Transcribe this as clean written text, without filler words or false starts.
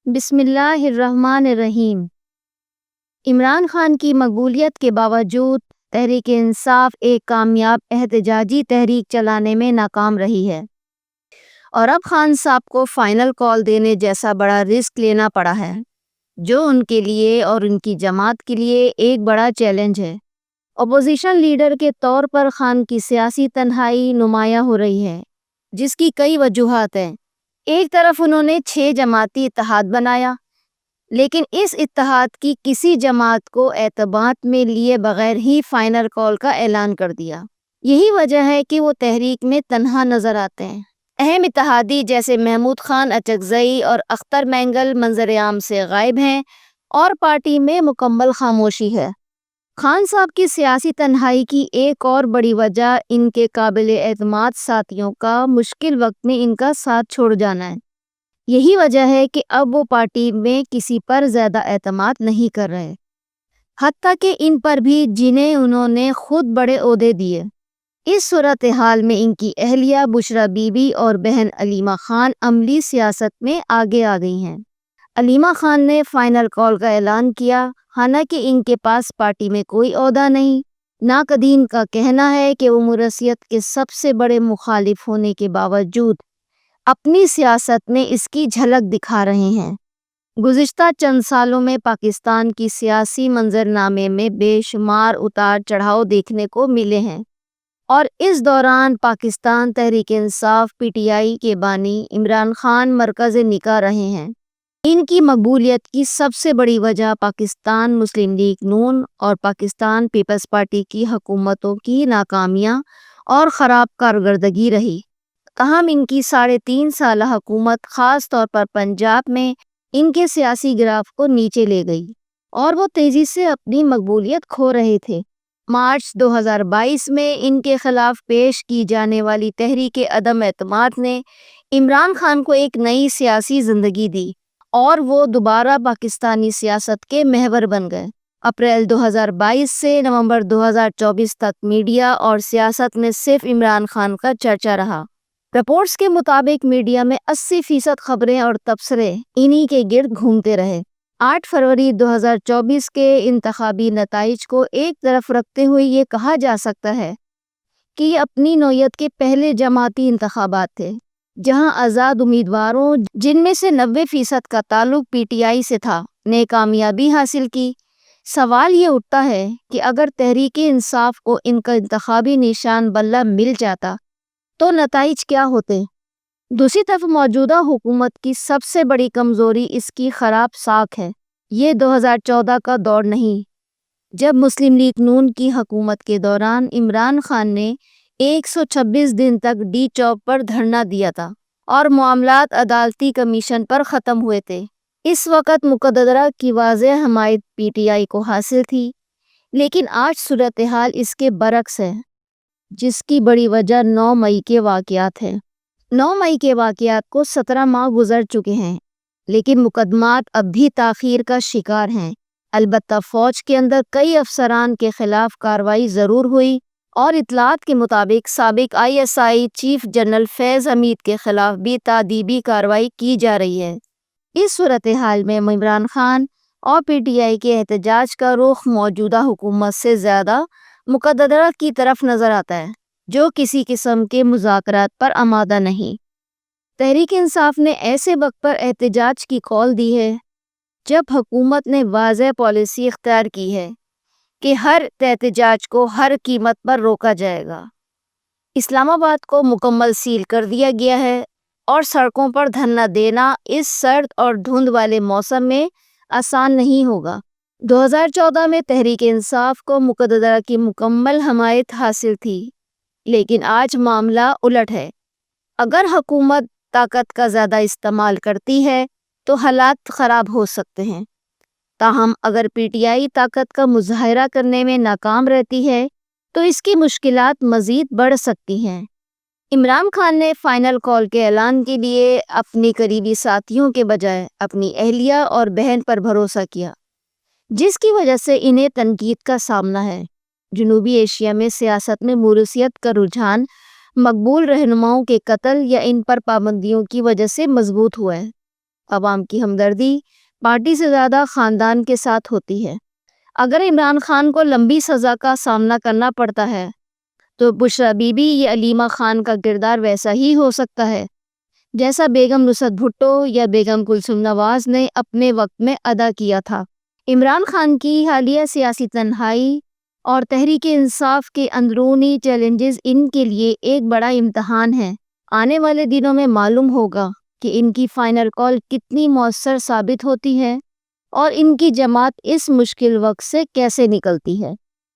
بسم اللہ الرحمن الرحیم۔ عمران خان کی مقبولیت کے باوجود تحریک انصاف ایک کامیاب احتجاجی تحریک چلانے میں ناکام رہی ہے، اور اب خان صاحب کو فائنل کال دینے جیسا بڑا رسک لینا پڑا ہے، جو ان کے لیے اور ان کی جماعت کے لیے ایک بڑا چیلنج ہے۔ اپوزیشن لیڈر کے طور پر خان کی سیاسی تنہائی نمایاں ہو رہی ہے، جس کی کئی وجوہات ہیں۔ ایک طرف انہوں نے 6 جماعتی اتحاد بنایا، لیکن اس اتحاد کی کسی جماعت کو اعتماد میں لیے بغیر ہی فائنل کال کا اعلان کر دیا۔ یہی وجہ ہے کہ وہ تحریک میں تنہا نظر آتے ہیں۔ اہم اتحادی جیسے محمود خان اچکزئی اور اختر مینگل منظر عام سے غائب ہیں اور پارٹی میں مکمل خاموشی ہے۔ خان صاحب کی سیاسی تنہائی کی ایک اور بڑی وجہ ان کے قابل اعتماد ساتھیوں کا مشکل وقت میں ان کا ساتھ چھوڑ جانا ہے۔ یہی وجہ ہے کہ اب وہ پارٹی میں کسی پر زیادہ اعتماد نہیں کر رہے، حتیٰ کہ ان پر بھی جنہیں انہوں نے خود بڑے عہدے دیے۔ اس صورتحال میں ان کی اہلیہ بشریٰ بی بی اور بہن علیمہ خان عملی سیاست میں آگے آ گئی ہیں۔ علیمہ خان نے فائنل کال کا اعلان کیا، حالانکہ ان کے پاس پارٹی میں کوئی عہدہ نہیں۔ ناقدین کا کہنا ہے کہ وہ مرثیت کے سب سے بڑے مخالف ہونے کے باوجود اپنی سیاست میں اس کی جھلک دکھا رہے ہیں۔ گزشتہ چند سالوں میں پاکستان کی سیاسی منظرنامے میں بے شمار اتار چڑھاؤ دیکھنے کو ملے ہیں، اور اس دوران Pakistan Tehreek Insaf P T I کے بانی عمران خان مرکز نگاہ رہے ہیں۔ ان کی مقبولیت کی سب سے بڑی وجہ پاکستان مسلم لیگ نون اور پاکستان پیپلز پارٹی کی حکومتوں کی ناکامیاں اور خراب کارکردگی رہی۔ تاہم ان کی 3.5 سالہ حکومت خاص طور پر پنجاب میں ان کے سیاسی گراف کو نیچے لے گئی، اور وہ تیزی سے اپنی مقبولیت کھو رہے تھے۔ مارچ 2022 میں ان کے خلاف پیش کی جانے والی تحریک عدم اعتماد نے عمران خان کو ایک نئی سیاسی زندگی دی، اور وہ دوبارہ پاکستانی سیاست کے محور بن گئے۔ اپریل 2022 سے نومبر 2024 تک میڈیا اور سیاست میں صرف عمران خان کا چرچا رہا۔ رپورٹس کے مطابق میڈیا میں 80% خبریں اور تبصرے انہی کے گرد گھومتے رہے۔ 8 فروری 2024 کے انتخابی نتائج کو ایک طرف رکھتے ہوئے یہ کہا جا سکتا ہے کہ یہ اپنی نوعیت کے پہلے جماعتی انتخابات تھے جہاں آزاد امیدواروں، جن میں سے 90% کا تعلق پی ٹی آئی سے تھا، نے کامیابی حاصل کی۔ سوال یہ اٹھتا ہے کہ اگر تحریک انصاف کو ان کا انتخابی نشان بلہ مل جاتا تو نتائج کیا ہوتے؟ دوسری طرف موجودہ حکومت کی سب سے بڑی کمزوری اس کی خراب ساکھ ہے۔ یہ 2014 کا دور نہیں، جب مسلم لیگ نون کی حکومت کے دوران عمران خان نے 126 دن تک ڈی چوک پر دھرنا دیا تھا اور معاملات عدالتی کمیشن پر ختم ہوئے تھے۔ اس وقت مقتدرہ کی واضح حمایت پی ٹی آئی کو حاصل تھی، لیکن آج صورتحال اس کے برعکس ہے، جس کی بڑی وجہ 9 مئی کے واقعات ہیں۔ 9 مئی کے واقعات کو 17 ماہ گزر چکے ہیں، لیکن مقدمات اب بھی تاخیر کا شکار ہیں۔ البتہ فوج کے اندر کئی افسران کے خلاف کارروائی ضرور ہوئی، اور اطلاعات کے مطابق سابق ISI چیف جنرل فیض حمید کے خلاف بھی تادیبی کارروائی کی جا رہی ہے۔ اس صورتحال میں عمران خان اور پی ٹی آئی کے احتجاج کا رخ موجودہ حکومت سے زیادہ مقتدرہ کی طرف نظر آتا ہے، جو کسی قسم کے مذاکرات پر آمادہ نہیں۔ تحریک انصاف نے ایسے وقت پر احتجاج کی کال دی ہے جب حکومت نے واضح پالیسی اختیار کی ہے کہ ہر احتجاج کو ہر قیمت پر روکا جائے گا۔ اسلام آباد کو مکمل سیل کر دیا گیا ہے، اور سڑکوں پر دھرنا دینا اس سرد اور دھند والے موسم میں آسان نہیں ہوگا۔ 2014 میں تحریک انصاف کو مقتدرہ کی مکمل حمایت حاصل تھی، لیکن آج معاملہ الٹ ہے۔ اگر حکومت طاقت کا زیادہ استعمال کرتی ہے تو حالات خراب ہو سکتے ہیں، تاہم اگر پی ٹی آئی طاقت کا مظاہرہ کرنے میں ناکام رہتی ہے تو اس کی مشکلات مزید بڑھ سکتی ہیں۔ عمران خان نے فائنل کال کے اعلان کے لیے اپنی قریبی ساتھیوں کے بجائے اپنی اہلیہ اور بہن پر بھروسہ کیا، جس کی وجہ سے انہیں تنقید کا سامنا ہے۔ جنوبی ایشیا میں سیاست میں موروثیت کا رجحان مقبول رہنماؤں کے قتل یا ان پر پابندیوں کی وجہ سے مضبوط ہوا ہے۔ عوام کی ہمدردی پارٹی سے زیادہ خاندان کے ساتھ ہوتی ہے۔ اگر عمران خان کو لمبی سزا کا سامنا کرنا پڑتا ہے تو بشرا بی بی یا علیمہ خان کا کردار ویسا ہی ہو سکتا ہے جیسا بیگم نصرت بھٹو یا بیگم کلثوم نواز نے اپنے وقت میں ادا کیا تھا۔ عمران خان کی حالیہ سیاسی تنہائی اور تحریک انصاف کے اندرونی چیلنجز ان کے لیے ایک بڑا امتحان ہے۔ آنے والے دنوں میں معلوم ہوگا کہ ان کی فائنل کال کتنی مؤثر ثابت ہوتی ہے اور ان کی جماعت اس مشکل وقت سے کیسے نکلتی ہے۔